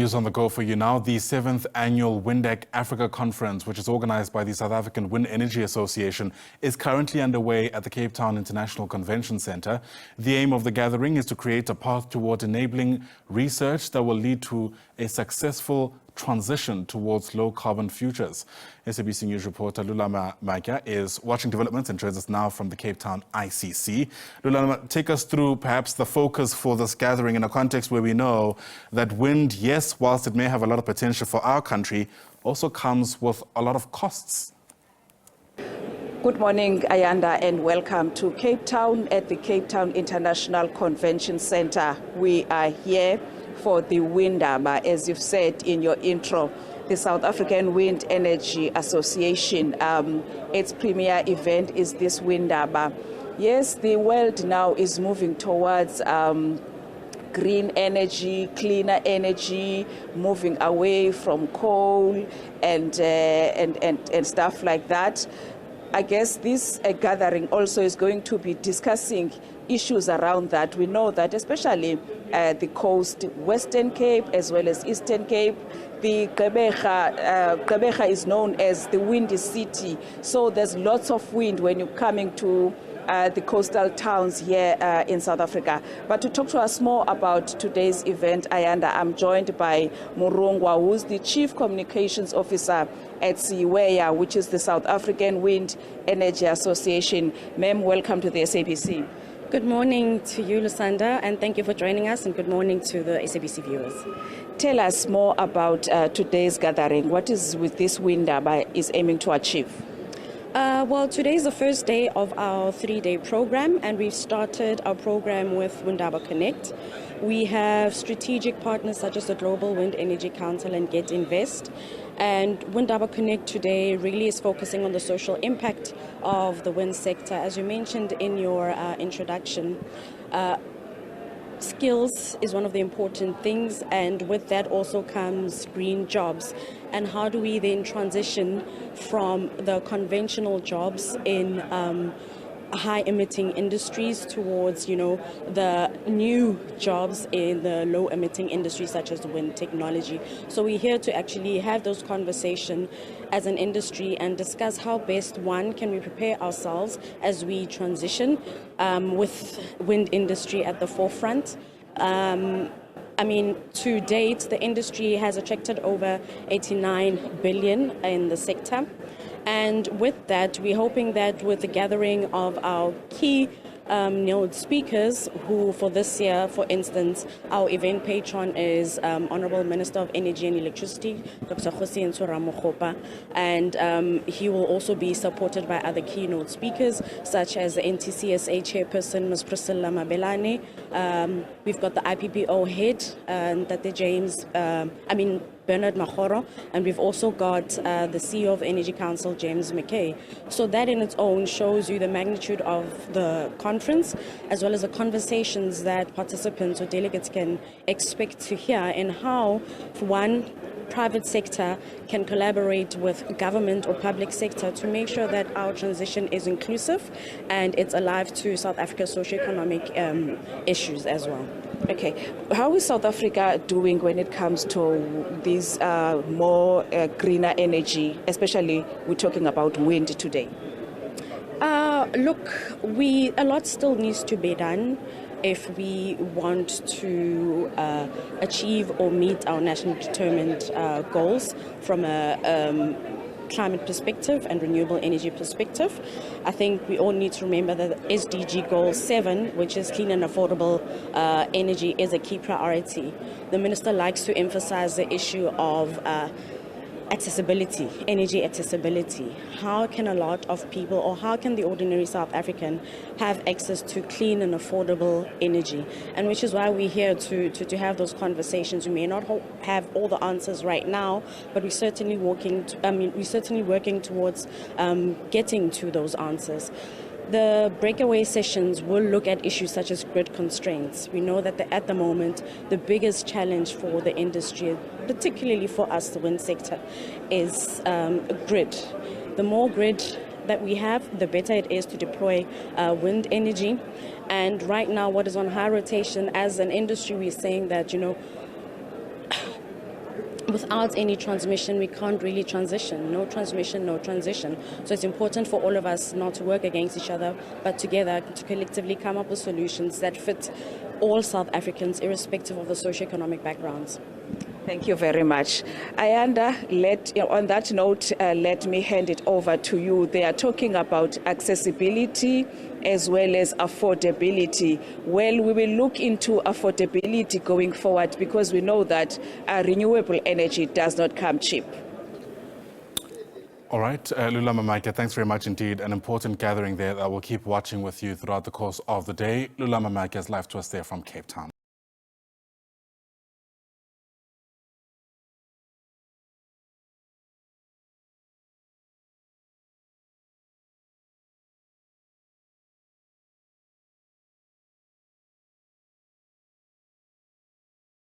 news on the go for you now. The 7th annual WindAc Africa conference, which is organized by the South African Wind Energy Association, is currently underway at the Cape Town International Convention Centre. The aim of the gathering is to create a path toward enabling research that will lead to a successful transition towards low-carbon futures. SABC News reporter Lulama Matya is watching developments and joins us now from the Cape Town ICC. Lulama, take us through perhaps the focus for this gathering in a context where we know that wind, yes, whilst it may have a lot of potential for our country, also comes with a lot of costs. Good morning, Ayanda, and welcome to Cape Town at the Cape Town International Convention Centre. We are here for the Windaba, as you've said in your intro, the South African Wind Energy Association. Its premier event is this Windaba. Yes, the world now is moving towards green energy, cleaner energy, moving away from coal and stuff like that. I guess this gathering also is going to be discussing issues around that. We know that especially the coast, Western Cape as well as Eastern Cape, the Gqeberha is known as the windy city. So there's lots of wind when you're coming to the coastal towns here in South Africa. But to talk to us more about today's event, Ayanda, I'm joined by Murungwa, who's the Chief Communications Officer at SIWEA, which is the South African Wind Energy Association. Ma'am, welcome to the SABC. Good morning to you, Lusanda, and thank you for joining us, and good morning to the SABC viewers. Tell us more about today's gathering. What is with this Windaba is aiming to achieve? Well, today is the first day of our 3-day program, and we've started our program with Windaba Connect. We have strategic partners such as the Global Wind Energy Council and Get Invest. And Windaba Connect today really is focusing on the social impact of the wind sector. As you mentioned in your introduction, skills is one of the important things, and with that also comes green jobs. And how do we then transition from the conventional jobs in high-emitting industries towards, the new jobs in the low-emitting industries such as wind technology. So we're here to actually have those conversations as an industry and discuss how best, one, can we prepare ourselves as we transition with wind industry at the forefront. To date, the industry has attracted over 89 billion in the sector. And with that, we're hoping that with the gathering of our key speakers, who for this year, for instance, our event patron is Honorable Minister of Energy and Electricity, Dr. Jose Ntsura, and he will also be supported by other keynote speakers, such as the NTCSA chairperson, Ms. Priscilla Mabelane. We've got the IPPO head, Tate James, Bernard Mahoro, and we've also got the CEO of Energy Council, James McKay. So that in its own shows you the magnitude of the conference, as well as the conversations that participants or delegates can expect to hear, and how, for one, private sector can collaborate with government or public sector to make sure that our transition is inclusive and it's alive to South Africa's socioeconomic issues as well. Okay, how is South Africa doing when it comes to these more greener energy, especially we're talking about wind today? Look, a lot still needs to be done if we want to achieve or meet our nationally determined goals from a climate perspective and renewable energy perspective. I think we all need to remember that SDG Goal 7, which is clean and affordable energy, is a key priority. The Minister likes to emphasize the issue of accessibility, energy accessibility. How can a lot of people, or how can the ordinary South African have access to clean and affordable energy? And which is why we're here to have those conversations. We may not have all the answers right now, but we're certainly working towards getting to those answers. The breakaway sessions will look at issues such as grid constraints. We know that at the moment, the biggest challenge for the industry, particularly for us, the wind sector, is grid. The more grid that we have, the better it is to deploy wind energy. And right now, what is on high rotation as an industry, we're saying that, without any transmission, we can't really transition. No transmission, no transition. So it's important for all of us not to work against each other, but together to collectively come up with solutions that fit all South Africans, irrespective of the socioeconomic backgrounds. Thank you very much. Ayanda, on that note, let me hand it over to you. They are talking about accessibility as well as affordability. Well, we will look into affordability going forward because we know that renewable energy does not come cheap. All right, Lulama, Matya, thanks very much indeed. An important gathering there that we'll keep watching with you throughout the course of the day. Lulama, Matya is live to us there from Cape Town.